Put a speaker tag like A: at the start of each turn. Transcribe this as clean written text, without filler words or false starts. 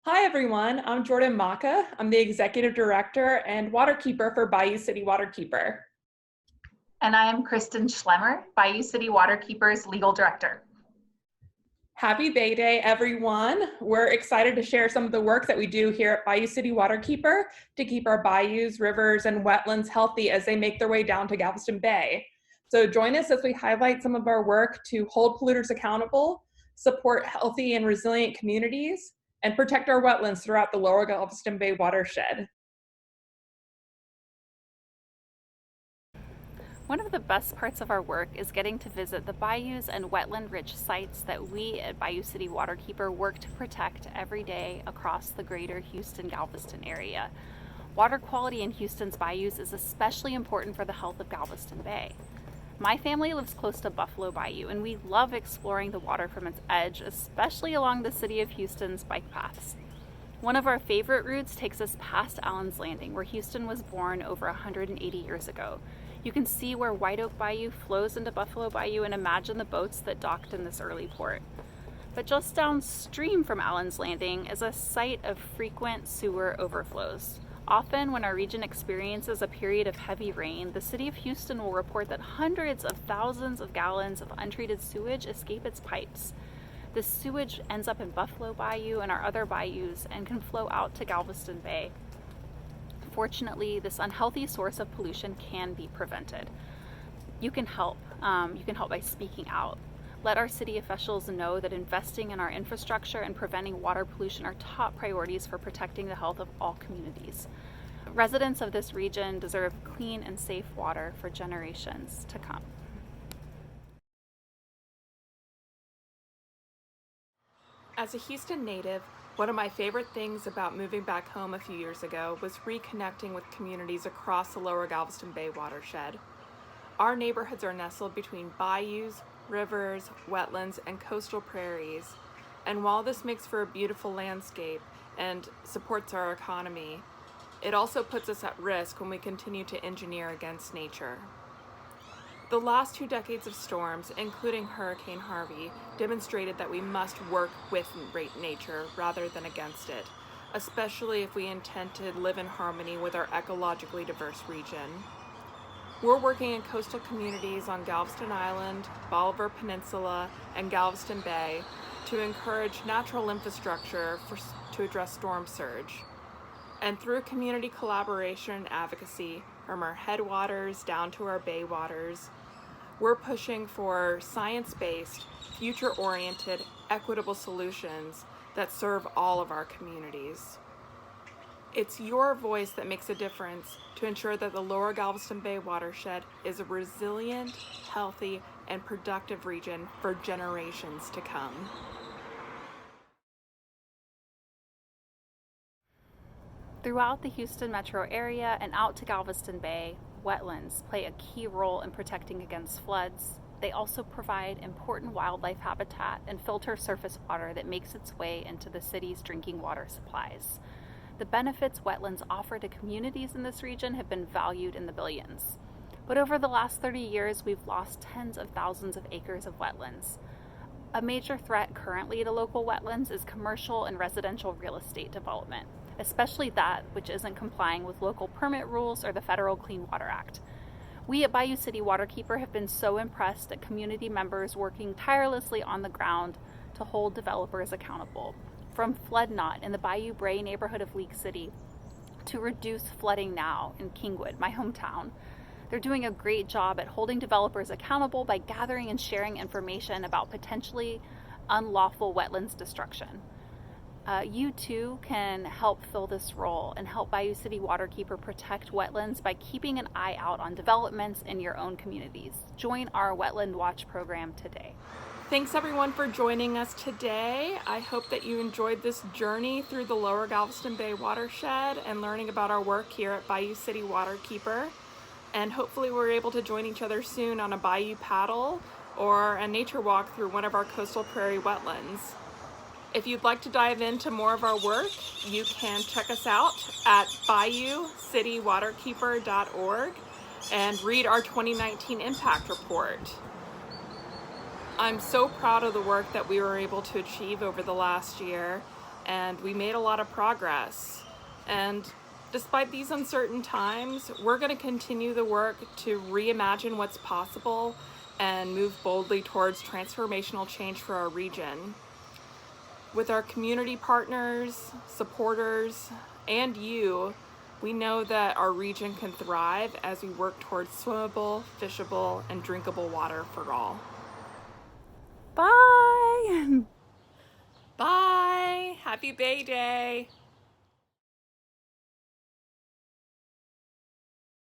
A: Hi everyone, I'm Jordan Maka. I'm the Executive Director and Waterkeeper for Bayou City Waterkeeper.
B: And I am Kristen Schlemmer, Bayou City Waterkeeper's Legal Director.
A: Happy Bay Day, everyone. We're excited to share some of the work that we do here at Bayou City Waterkeeper to keep our bayous, rivers, and wetlands healthy as they make their way down to Galveston Bay. So join us as we highlight some of our work to hold polluters accountable, support healthy and resilient communities, and protect our wetlands throughout the Lower Galveston Bay Watershed.
C: One of the best parts of our work is getting to visit the bayous and wetland-rich sites that we at Bayou City Waterkeeper work to protect every day across the greater Houston-Galveston area. Water quality in Houston's bayous is especially important for the health of Galveston Bay. My family lives close to Buffalo Bayou, and we love exploring the water from its edge, especially along the City of Houston's bike paths. One of our favorite routes takes us past Allen's Landing, where Houston was born over 180 years ago. You can see where White Oak Bayou flows into Buffalo Bayou and imagine the boats that docked in this early port. But just downstream from Allen's Landing is a site of frequent sewer overflows. Often when our region experiences a period of heavy rain, the City of Houston will report that hundreds of thousands of gallons of untreated sewage escape its pipes. This sewage ends up in Buffalo Bayou and our other bayous and can flow out to Galveston Bay. Fortunately, this unhealthy source of pollution can be prevented. You can help by speaking out. Let our city officials know that investing in our infrastructure and preventing water pollution are top priorities for protecting the health of all communities. Residents of this region deserve clean and safe water for generations to come.
A: As a Houston native, one of my favorite things about moving back home a few years ago was reconnecting with communities across the Lower Galveston Bay Watershed. Our neighborhoods are nestled between bayous, rivers, wetlands, and coastal prairies. And while this makes for a beautiful landscape and supports our economy, it also puts us at risk when we continue to engineer against nature. The last 2 decades of storms, including Hurricane Harvey, demonstrated that we must work with nature rather than against it, especially if we intend to live in harmony with our ecologically diverse region. We're working in coastal communities on Galveston Island, Bolivar Peninsula, and Galveston Bay to encourage natural infrastructure to address storm surge. And through community collaboration and advocacy, from our headwaters down to our bay waters, we're pushing for science-based, future-oriented, equitable solutions that serve all of our communities. It's your voice that makes a difference to ensure that the Lower Galveston Bay Watershed is a resilient, healthy, and productive region for generations to come.
C: Throughout the Houston metro area and out to Galveston Bay, wetlands play a key role in protecting against floods. They also provide important wildlife habitat and filter surface water that makes its way into the city's drinking water supplies. The benefits wetlands offer to communities in this region have been valued in the billions. But over the last 30 years, we've lost tens of thousands of acres of wetlands. A major threat currently to local wetlands is commercial and residential real estate development, especially that which isn't complying with local permit rules or the Federal Clean Water Act. We at Bayou City Waterkeeper have been so impressed at community members working tirelessly on the ground to hold developers accountable. From Flood Not in the Bayou Bray neighborhood of League City to Reduce Flooding Now in Kingwood, my hometown. They're doing a great job at holding developers accountable by gathering and sharing information about potentially unlawful wetlands destruction. You too can help fill this role and help Bayou City Waterkeeper protect wetlands by keeping an eye out on developments in your own communities. Join our Wetland Watch program today.
A: Thanks everyone for joining us today. I hope that you enjoyed this journey through the Lower Galveston Bay Watershed and learning about our work here at Bayou City Waterkeeper. And hopefully we're able to join each other soon on a bayou paddle or a nature walk through one of our coastal prairie wetlands. If you'd like to dive into more of our work, you can check us out at bayoucitywaterkeeper.org and read our 2019 impact report. I'm so proud of the work that we were able to achieve over the last year, and we made a lot of progress. And despite these uncertain times, we're going to continue the work to reimagine what's possible and move boldly towards transformational change for our region. With our community partners, supporters, and you, we know that our region can thrive as we work towards swimmable, fishable, and drinkable water for all.
C: Bye!
A: Bye! Happy Bay Day!